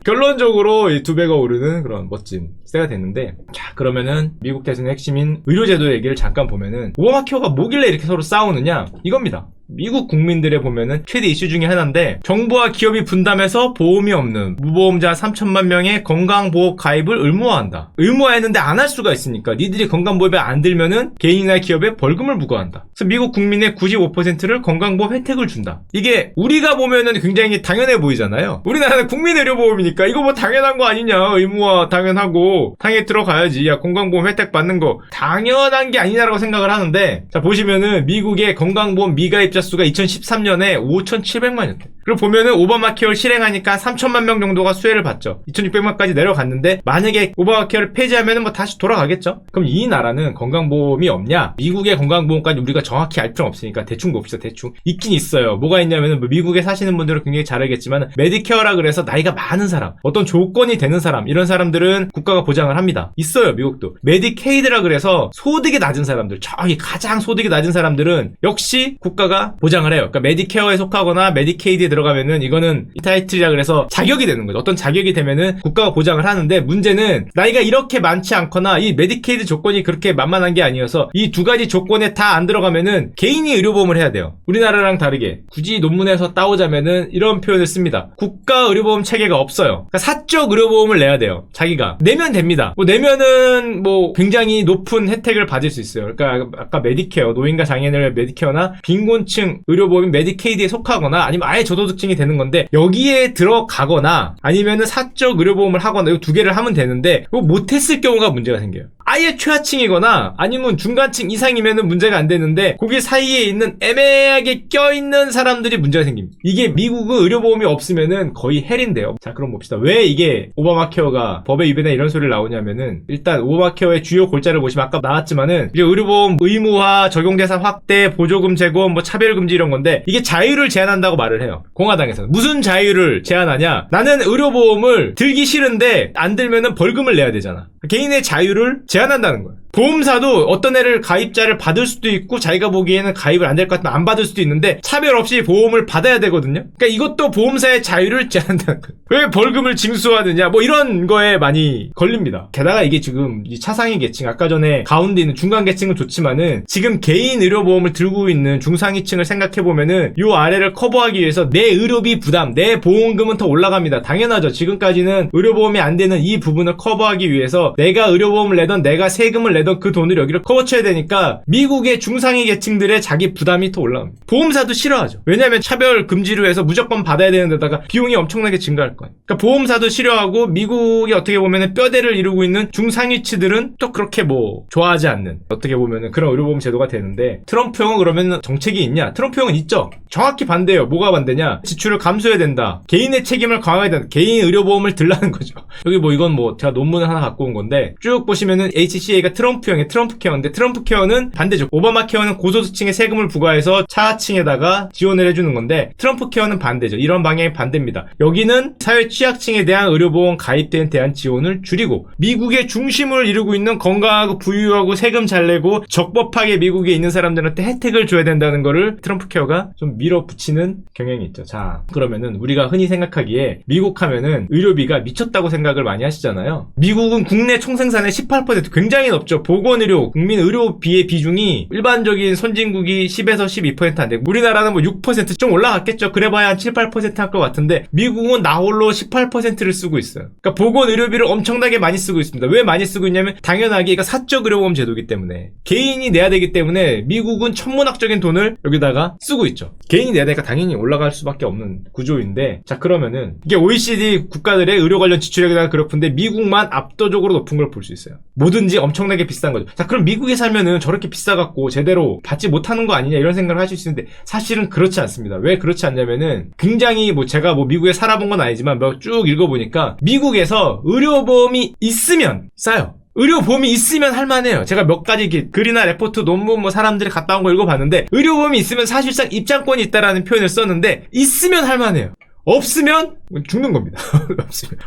결론적으로 이 2배가 오르는 그런 멋진 시대가 됐는데 자 그러면은 미국 대선의 핵심인 의료제도 얘기를 잠깐 보면은 오바마 케어가 뭐길래 이렇게 서로 싸우느냐 이겁니다. 미국 국민들의 보면은 최대 이슈 중에 하나인데 정부와 기업이 분담해서 보험이 없는 무보험자 3천만 명의 건강보험 가입을 의무화한다. 의무화했는데 안 할 수가 있으니까 니들이 건강보험에 안 들면은 개인이나 기업에 벌금을 부과한다. 그래서 미국 국민의 95%를 건강보험 혜택을 준다. 이게 우리가 보면은 굉장히 당연해 보이잖아요. 우리나라는 국민의료보험이니까 이거 뭐 당연한 거 아니냐. 의무화 당연하고 당연히 들어가야지. 야 건강보험 혜택 받는 거 당연한 게 아니냐라고 생각을 하는데 자 보시면은 미국의 건강보험 미가입자 수가 2013년에 5,700만이었대. 그리고 보면은 오바마 케어를 실행하니까 3천만 명 정도가 수혜를 받죠. 2,600만까지 내려갔는데 만약에 오바마 케어를 폐지하면은 뭐 다시 돌아가겠죠. 그럼 이 나라는 건강보험이 없냐? 미국의 건강보험까지 우리가 정확히 알 필요는 없으니까 대충 봅시다. 대충 있긴 있어요. 뭐가 있냐면은 뭐 미국에 사시는 분들은 굉장히 잘 알겠지만 메디케어라 그래서 나이가 많은 사람, 어떤 조건이 되는 사람 이런 사람들은 국가가 보장을 합니다. 있어요. 미국도. 메디케이드라 그래서 소득이 낮은 사람들, 저기 가장 소득이 낮은 사람들은 역시 국가가 보장을 해요. 그러니까 메디케어에 속하거나 메디케이드에 들어가면은 이거는 이타이틀이라 그래서 자격이 되는 거죠. 어떤 자격이 되면은 국가가 보장을 하는데 문제는 나이가 이렇게 많지 않거나 이 메디케이드 조건이 그렇게 만만한 게 아니어서 이 두 가지 조건에 다 안 들어가면은 개인이 의료보험을 해야 돼요. 우리나라랑 다르게 굳이 논문에서 따오자면은 이런 표현을 씁니다. 국가 의료보험 체계가 없어요. 그러니까 사적 의료보험을 내야 돼요. 자기가 내면 됩니다. 뭐 내면은 뭐 굉장히 높은 혜택을 받을 수 있어요. 그러니까 아까 메디케어, 노인과 장애인을 빈곤층 빈곤층 의료보험인 메디케이드에 속하거나 아니면 아예 저소득층이 되는 건데 여기에 들어가거나 아니면은 사적 의료보험을 하거나 이 두 개를 하면 되는데 그거 못했을 경우가 문제가 생겨요. 아예 최하층이거나 아니면 중간층 이상이면은 문제가 안 되는데 거기 사이에 있는 애매하게 껴있는 사람들이 문제가 생깁니다. 이게 미국은 의료보험이 없으면은 거의 헬인데요. 자 그럼 봅시다. 왜 이게 오바마 케어가 법에 위배나 이런 소리를 나오냐면은 일단 오바마 케어의 주요 골자를 보시면 아까 나왔지만은 이제 의료보험 의무화, 적용대상 확대, 보조금 제공, 뭐 차별금지 이런 건데 이게 자유를 제한한다고 말을 해요. 공화당에서는. 무슨 자유를 제한하냐? 나는 의료보험을 들기 싫은데 안 들면은 벌금을 내야 되잖아. 개인의 자유를 제한한다는 거예요. 보험사도 어떤 애를 가입자를 받을 수도 있고 자기가 보기에는 가입을 안 될 것 같으면 안 받을 수도 있는데 차별 없이 보험을 받아야 되거든요. 그러니까 이것도 보험사의 자유를 제한한다는 거예요. 왜 벌금을 징수하느냐 뭐 이런 거에 많이 걸립니다. 게다가 이게 지금 이 차상위 계층 아까 전에 가운데 있는 중간 계층은 좋지만은 지금 개인 의료보험을 들고 있는 중상위층을 생각해보면은 요 아래를 커버하기 위해서 내 의료비 부담 내 보험금은 더 올라갑니다. 당연하죠. 지금까지는 의료보험이 안 되는 이 부분을 커버하기 위해서 내가 의료보험을 내던 내가 세금을 내던 그 돈을 여기를 커버쳐야 되니까 미국의 중상위 계층들의 자기 부담이 더 올라갑니다. 보험사도 싫어하죠. 왜냐하면 차별 금지로 해서 무조건 받아야 되는 데다가 비용이 엄청나게 증가할 거예요. 그러니까 보험사도 싫어하고 미국이 어떻게 보면은 뼈대를 이루고 있는 중상위층들은 또 그렇게 뭐 좋아하지 않는 어떻게 보면은 그런 의료보험 제도가 되는데 트럼프 형은 그러면 정책이 있냐? 트럼프 형은 있죠. 정확히 반대예요. 뭐가 반대냐? 지출을 감소해야 된다. 개인의 책임을 강화해야 된다. 개인 의료보험을 들라는 거죠. 여기 뭐 이건 뭐 제가 논문을 하나 갖고 온 건데 쭉 보시면은 HCA가 트럼프형의 트럼프 케어인데 트럼프 케어는 반대죠. 오바마 케어는 고소득층에 세금을 부과해서 차하층에다가 지원을 해주는 건데 트럼프 케어는 반대죠. 이런 방향이 반대입니다. 여기는 사회 취약층에 대한 의료보험 가입대에 대한 지원을 줄이고 미국의 중심을 이루고 있는 건강하고 부유하고 세금 잘 내고 적법하게 미국에 있는 사람들한테 혜택을 줘야 된다는 거를 트럼프 케어가 좀 밀어붙이는 경향이 있죠. 자, 그러면은 우리가 흔히 생각하기에 미국 하면은 의료비가 미쳤다고 생각을 많이 하시잖아요. 미국은 국내 총생산의 18% 굉장히 높죠. 보건의료, 국민 의료비의 비중이 일반적인 선진국이 10에서 12% 안 되고 우리나라는 뭐 6% 좀 올라갔겠죠. 그래봐야 한 7, 8% 할 것 같은데 미국은 나홀로 18%를 쓰고 있어요. 그러니까 보건의료비를 엄청나게 많이 쓰고 있습니다. 왜 많이 쓰고 있냐면 당연하게 이거 사적 의료보험 제도이기 때문에 개인이 내야 되기 때문에 미국은 천문학적인 돈을 여기다가 쓰고 있죠. 개인이 내야 되니까 당연히 올라갈 수밖에 없는 구조인데 자 그러면은 이게 OECD 국가들의 의료 관련 지출에 대한 그래프인데 미국만 압도적으로 높은 걸 볼 수 있어요. 뭐든지 엄청나게 비싼 거죠. 자 그럼 미국에 살면은 저렇게 비싸갖고 제대로 받지 못하는 거 아니냐 이런 생각을 하실 수 있는데 사실은 그렇지 않습니다. 왜 그렇지 않냐면은 굉장히 뭐 제가 뭐 미국에 살아본 건 아니지만 뭐 쭉 읽어보니까 미국에서 의료보험이 있으면 싸요. 의료보험이 있으면 할만해요. 제가 몇 가지 글이나 레포트, 논문 뭐 사람들이 갔다 온 거 읽어봤는데 의료보험이 있으면 사실상 입장권이 있다라는 표현을 썼는데 있으면 할만해요. 없으면 죽는 겁니다.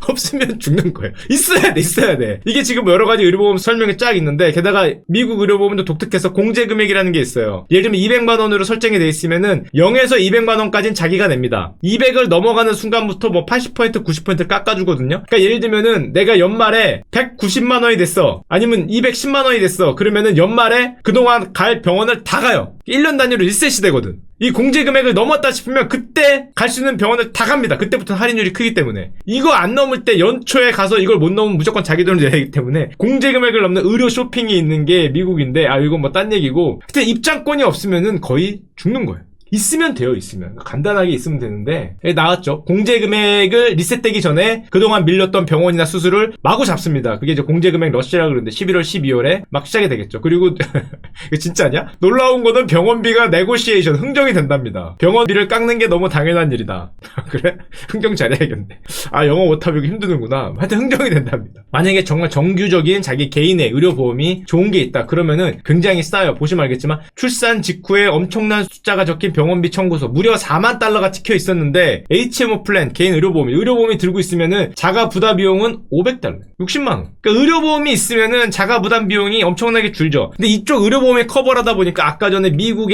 없으면 죽는 거예요. 있어야 돼. 이게 지금 여러 가지 의료보험 설명이 쫙 있는데 게다가 미국 의료보험도 독특해서 공제금액이라는 게 있어요. 예를 들면 200만 원으로 설정이 돼 있으면은 0에서 200만 원까지는 자기가 냅니다. 200을 넘어가는 순간부터 뭐 80%, 90% 깎아주거든요. 그러니까 예를 들면은 내가 연말에 190만 원이 됐어. 아니면 210만 원이 됐어. 그러면은 연말에 그동안 갈 병원을 다 가요. 1년 단위로 1셋이 되거든. 이 공제 금액을 넘었다 싶으면 그때 갈 수 있는 병원을 다 갑니다. 그때부터는 할인율이 크기 때문에. 이거 안 넘을 때 연초에 가서 이걸 못 넘으면 무조건 자기 돈을 내야 하기 때문에 공제 금액을 넘는 의료 쇼핑이 있는 게 미국인데 이건 뭐 딴 얘기고 하여튼 입장권이 없으면은 거의 죽는 거예요. 있으면 돼요, 있으면. 간단하게 있으면 되는데, 나왔죠. 공제금액을 리셋되기 전에 그동안 밀렸던 병원이나 수술을 마구 잡습니다. 그게 이제 공제금액 러시라고 그러는데, 11월, 12월에 막 시작이 되겠죠. 그리고, 이거 진짜냐? 놀라운 거는 병원비가 네고시에이션, 흥정이 된답니다. 병원비를 깎는 게 너무 당연한 일이다. 그래? 흥정 잘해야겠네. 영어 못하면 힘드는구나. 하여튼 흥정이 된답니다. 만약에 정말 정규적인 자기 개인의 의료보험이 좋은 게 있다. 그러면은 굉장히 싸요. 보시면 알겠지만, 출산 직후에 엄청난 숫자가 적힌 병원비 청구서 무려 4만 달러가 찍혀 있었는데 HMO 플랜 개인 의료보험이 들고 있으면은 자가 부담 비용은 500달러 60만 원. 그러니까 의료보험이 있으면은 자가 부담 비용이 엄청나게 줄죠. 근데 이쪽 의료보험에 커버를 하다 보니까 아까 전에 미국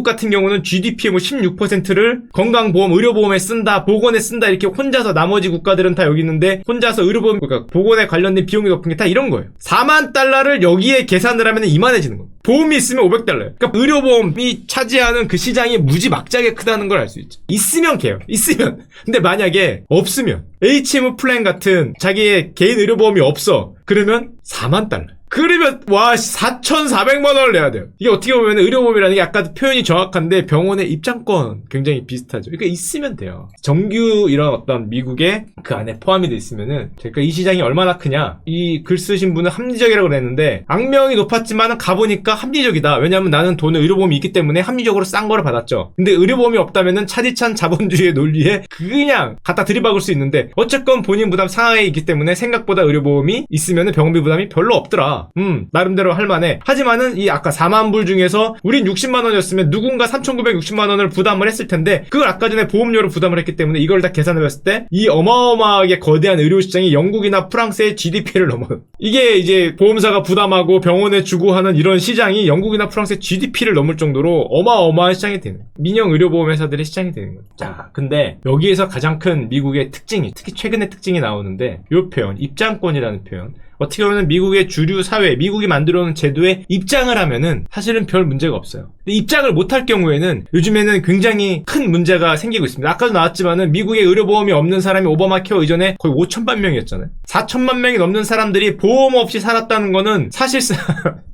같은 경우는 GDP의 뭐 16%를 건강보험 의료보험에 쓴다 보건에 쓴다 이렇게 혼자서 나머지 국가들은 다 여기 있는데 혼자서 의료보험 그러니까 보건에 관련된 비용이 높은 게 다 이런 거예요. 4만 달러를 여기에 계산을 하면 이만해지는 거예요. 보험이 있으면 500달러예요. 그러니까 의료보험이 차지하는 그 시장이 무지막지하게 크다는 걸 알 수 있죠. 있으면 개요. 있으면. 근데 만약에 없으면 HM 플랜 같은 자기의 개인 의료보험이 없어. 그러면 4만 달러. 그러면 4,400만 원을 내야 돼요. 이게 어떻게 보면 의료보험이라는 게 아까 표현이 정확한데 병원의 입장권 굉장히 비슷하죠. 그러니까 있으면 돼요. 정규 이런 어떤 미국의 그 안에 포함이 돼 있으면은 그러니까 이 시장이 얼마나 크냐. 이 글 쓰신 분은 합리적이라고 그랬는데 악명이 높았지만 가보니까 합리적이다. 왜냐하면 나는 돈에 의료보험이 있기 때문에 합리적으로 싼 거를 받았죠. 근데 의료보험이 없다면은 차디찬 자본주의의 논리에 그냥 갖다 들이박을 수 있는데 어쨌건 본인 부담 상하에 있기 때문에 생각보다 의료보험이 있으면은 병원비 부담이 별로 없더라. 나름대로 할만해. 하지만은 이 아까 4만 불 중에서 우린 60만 원이었으면 누군가 3,960만 원을 부담을 했을 텐데 그걸 아까 전에 보험료로 부담을 했기 때문에 이걸 다 계산해 봤을 때 이 어마어마하게 거대한 의료 시장이 영국이나 프랑스의 GDP를 넘어요. 이게 이제 보험사가 부담하고 병원에 주고 하는 이런 시장이 영국이나 프랑스의 GDP를 넘을 정도로 어마어마한 시장이 되는 거예요. 민영 의료보험 회사들의 시장이 되는 거예요. 자, 근데 여기에서 가장 큰 미국의 특징이, 특히 최근의 특징이 나오는데 이 표현, 입장권이라는 표현. 어떻게 보면 미국의 주류 사회, 미국이 만들어놓은 제도에 입장을 하면은 사실은 별 문제가 없어요. 근데 입장을 못할 경우에는 요즘에는 굉장히 큰 문제가 생기고 있습니다. 아까도 나왔지만은 미국의 의료보험이 없는 사람이 오바마 케어 이전에 거의 5천만 명이었잖아요. 4천만 명이 넘는 사람들이 보험 없이 살았다는 거는 사실상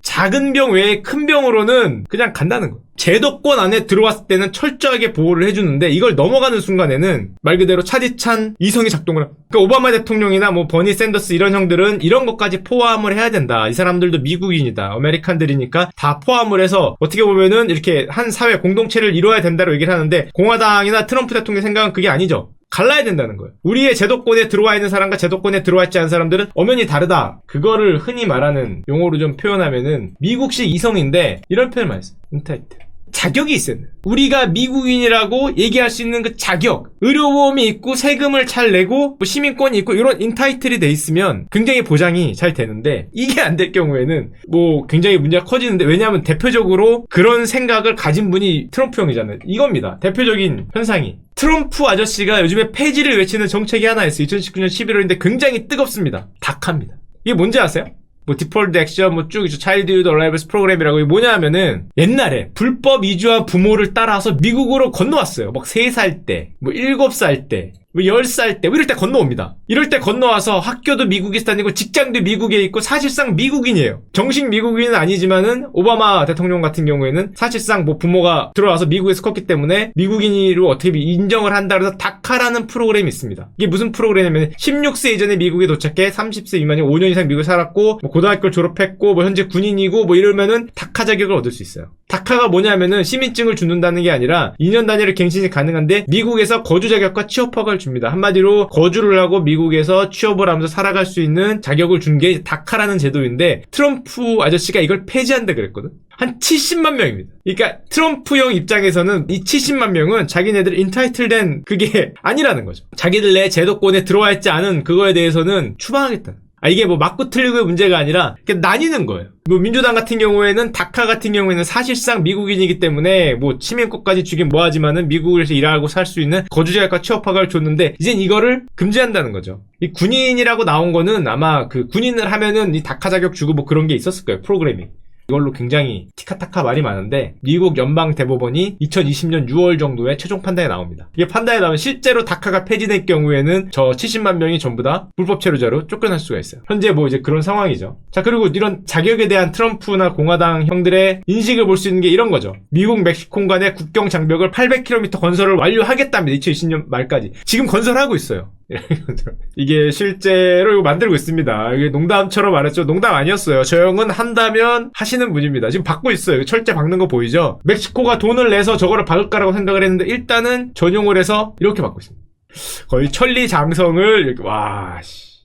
작은 병 외에 큰 병으로는 그냥 간다는 거예요. 제도권 안에 들어왔을 때는 철저하게 보호를 해주는데 이걸 넘어가는 순간에는 말 그대로 차디찬 이성이 작동을 해요. 그러니까 오바마 대통령이나 뭐 버니 샌더스 이런 형들은 이런 것까지 포함을 해야 된다. 이 사람들도 미국인이다. 아메리칸들이니까 다 포함을 해서 어떻게 보면은 이렇게 한 사회 공동체를 이뤄야 된다고 얘기를 하는데 공화당이나 트럼프 대통령 생각은 그게 아니죠. 갈라야 된다는 거예요. 우리의 제도권에 들어와 있는 사람과 제도권에 들어와 있지 않은 사람들은 엄연히 다르다. 그거를 흔히 말하는 용어로 좀 표현하면은 미국식 이성인데 이런 표현을 했어요. 인타이틀. 자격이 있어요. 우리가 미국인이라고 얘기할 수 있는 그 자격, 의료보험이 있고 세금을 잘 내고 뭐 시민권이 있고 이런 인타이틀이 돼 있으면 굉장히 보장이 잘 되는데 이게 안 될 경우에는 뭐 굉장히 문제가 커지는데 왜냐하면 대표적으로 그런 생각을 가진 분이 트럼프 형이잖아요. 이겁니다. 대표적인 현상이. 트럼프 아저씨가 요즘에 폐지를 외치는 정책이 하나 있어요. 2019년 11월인데 굉장히 뜨겁습니다. 닥합니다. 이게 뭔지 아세요? 뭐 디폴트 액션 뭐 쭉 있죠. 차일드 유드 얼라이브스 프로그램이라고. 이게 뭐냐 하면은 옛날에 불법 이주한 부모를 따라서 미국으로 건너왔어요. 막 3살 때, 뭐 7살 때, 뭐 10살 때, 뭐 이럴 때 건너옵니다. 이럴 때 건너와서 학교도 미국에 다니고 직장도 미국에 있고 사실상 미국인이에요. 정식 미국인은 아니지만은 오바마 대통령 같은 경우에는 사실상 뭐 부모가 들어와서 미국에서 컸기 때문에 미국인으로 어떻게 인정을 한다 그래서 다카라는 프로그램이 있습니다. 이게 무슨 프로그램이냐면 16세 이전에 미국에 도착해 30세 미만이 5년 이상 미국에 살았고 뭐 고등학교를 졸업했고 뭐 현재 군인이고 뭐 이러면은 다카 자격을 얻을 수 있어요. 다카가 뭐냐면은 시민증을 준다는 게 아니라 2년 단위로 갱신이 가능한데 미국에서 거주 자격과 취업 허가를 줍니다. 한마디로 거주를 하고 미국에서 취업을 하면서 살아갈 수 있는 자격을 준 게 다카라는 제도인데 트럼프 아저씨가 이걸 폐지한다 그랬거든. 한 70만 명입니다. 그러니까 트럼프형 입장에서는 이 70만 명은 자기네들 인타이틀된 그게 아니라는 거죠. 자기들 내 제도권에 들어와 있지 않은 그거에 대해서는 추방하겠다. 이게 뭐 맞고 틀리고의 문제가 아니라 나뉘는 거예요. 뭐 민주당 같은 경우에는 다카 같은 경우에는 사실상 미국인이기 때문에 뭐 시민권까지 주긴 뭐하지만은 미국에서 일하고 살 수 있는 거주자격과 취업허가를 줬는데 이젠 이거를 금지한다는 거죠. 이 군인이라고 나온 거는 아마 그 군인을 하면은 이 다카 자격 주고 뭐 그런 게 있었을 거예요. 프로그래밍. 이걸로 굉장히 티카타카 말이 많은데 미국 연방대법원이 2020년 6월 정도에 최종 판단이 나옵니다. 이게 판단이 나오면 실제로 다카가 폐지될 경우에는 저 70만 명이 전부 다 불법 체류자로 쫓겨날 수가 있어요. 현재 뭐 이제 그런 상황이죠. 자, 그리고 이런 자격에 대한 트럼프나 공화당 형들의 인식을 볼 수 있는 게 이런 거죠. 미국 멕시코 간의 국경 장벽을 800km 건설을 완료하겠답니다. 2020년 말까지. 지금 건설하고 있어요. 이게 실제로 이거 만들고 있습니다. 이게 농담처럼 말했죠. 농담 아니었어요. 저 형은 한다면 하시는 분입니다. 지금 받고 있어요. 철제 박는 거 보이죠? 멕시코가 돈을 내서 저거를 박을까라고 생각을 했는데 일단은 전용을 해서 이렇게 받고 있습니다. 거의 천리장성을 이렇게 와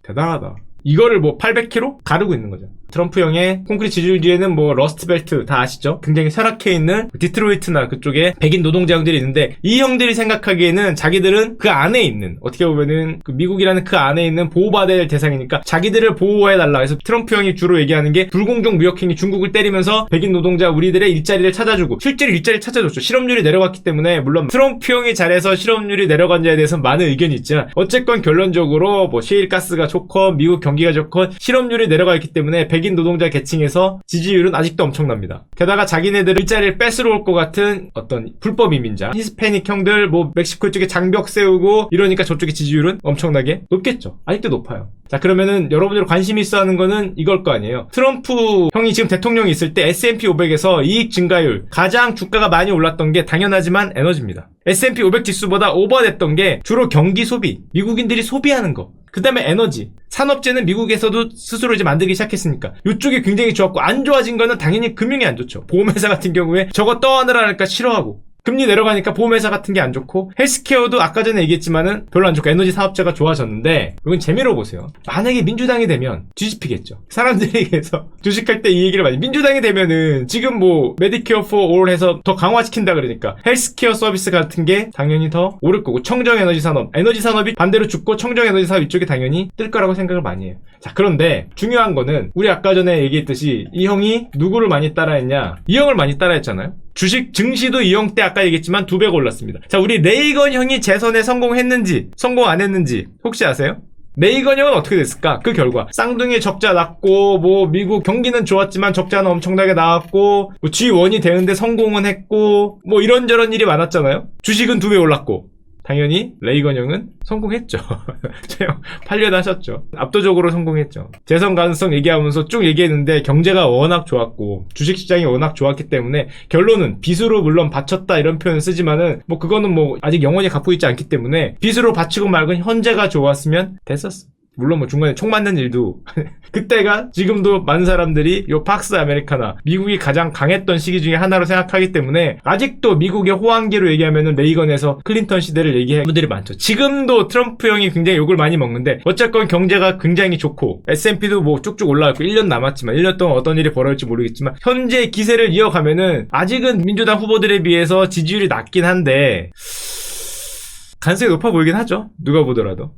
대단하다. 이거를 뭐 800km 가르고 있는 거죠. 트럼프 형의 콘크리트 지주지에는 뭐 러스트벨트 다 아시죠? 굉장히 쇠락해 있는 디트로이트나 그쪽에 백인 노동자 형들이 있는데 이 형들이 생각하기에는 자기들은 그 안에 있는 어떻게 보면은 그 미국이라는 그 안에 있는 보호받아야 될 대상이니까 자기들을 보호해달라. 그래서 트럼프 형이 주로 얘기하는 게 불공정 무역행위 중국을 때리면서 백인 노동자 우리들의 일자리를 찾아주고 실제로 일자리를 찾아줬죠. 실업률이 내려갔기 때문에 물론 트럼프 형이 잘해서 실업률이 내려간지에 대해서는 많은 의견이 있지만 어쨌건 결론적으로 뭐 셰일가스가 좋건 미국 경기가 좋건 실업률이 내려가 있기 때문에 백인 노동자 계층에서 지지율은 아직도 엄청납니다. 게다가 자기네들 일자리를 뺏으러 올 것 같은 어떤 불법 이민자, 히스패닉 형들, 뭐 멕시코 쪽에 장벽 세우고 이러니까 저쪽의 지지율은 엄청나게 높겠죠. 아직도 높아요. 자, 그러면은 여러분들 관심이 있어 하는 거는 이걸 거 아니에요. 트럼프 형이 지금 대통령이 있을 때 S&P 500에서 이익 증가율 가장 주가가 많이 올랐던 게 당연하지만 에너지입니다. S&P 500 지수보다 오버됐던 게 주로 경기 소비, 미국인들이 소비하는 거. 그 다음에 에너지. 산업재는 미국에서도 스스로 이제 만들기 시작했으니까 이쪽이 굉장히 좋았고 안 좋아진 거는 당연히 금융이 안 좋죠. 보험회사 같은 경우에 저거 떠안으라니까 싫어하고 금리 내려가니까 보험회사 같은 게 안 좋고 헬스케어도 아까 전에 얘기했지만은 별로 안 좋고 에너지 사업자가 좋아졌는데 이건 재미로 보세요. 만약에 민주당이 되면 뒤집히겠죠. 사람들에게서 주식할 때 이 얘기를 많이 민주당이 되면은 지금 뭐 메디케어 포 올 해서 더 강화시킨다 그러니까 헬스케어 서비스 같은 게 당연히 더 오를 거고 청정에너지 산업 에너지 산업이 반대로 죽고 청정에너지 산업 이쪽이 당연히 뜰 거라고 생각을 많이 해요. 자 그런데 중요한 거는 우리 아까 전에 얘기했듯이 이 형이 누구를 많이 따라했냐 이 형을 많이 따라했잖아요. 주식 증시도 이 형 때 아까 얘기했지만 2배가 올랐습니다. 자 우리 레이건 형이 재선에 성공했는지 성공 안 했는지 혹시 아세요? 레이건 형은 어떻게 됐을까? 그 결과 쌍둥이 적자 났고 뭐 미국 경기는 좋았지만 적자는 엄청나게 나왔고 뭐 G1이 되는데 성공은 했고 뭐 이런저런 일이 많았잖아요. 주식은 2배 올랐고 당연히 레이건 형은 성공했죠. 저 형 8년 하셨죠. 압도적으로 성공했죠. 재선 가능성 얘기하면서 쭉 얘기했는데 경제가 워낙 좋았고 주식시장이 워낙 좋았기 때문에 결론은 빚으로 물론 바쳤다 이런 표현 쓰지만은 뭐 그거는 뭐 아직 영원히 갚고 있지 않기 때문에 빚으로 바치고 말고 현재가 좋았으면 됐었어. 물론 뭐 중간에 총 맞는 일도 그때가 지금도 많은 사람들이 요 팍스 아메리카나 미국이 가장 강했던 시기 중에 하나로 생각하기 때문에 아직도 미국의 호황기로 얘기하면은 레이건에서 클린턴 시대를 얘기하는 분들이 많죠. 지금도 트럼프 형이 굉장히 욕을 많이 먹는데 어쨌건 경제가 굉장히 좋고 S&P도 뭐 쭉쭉 올라갔고 1년 남았지만 1년 동안 어떤 일이 벌어질지 모르겠지만 현재 기세를 이어가면은 아직은 민주당 후보들에 비해서 지지율이 낮긴 한데 가능성이 높아 보이긴 하죠. 누가 보더라도.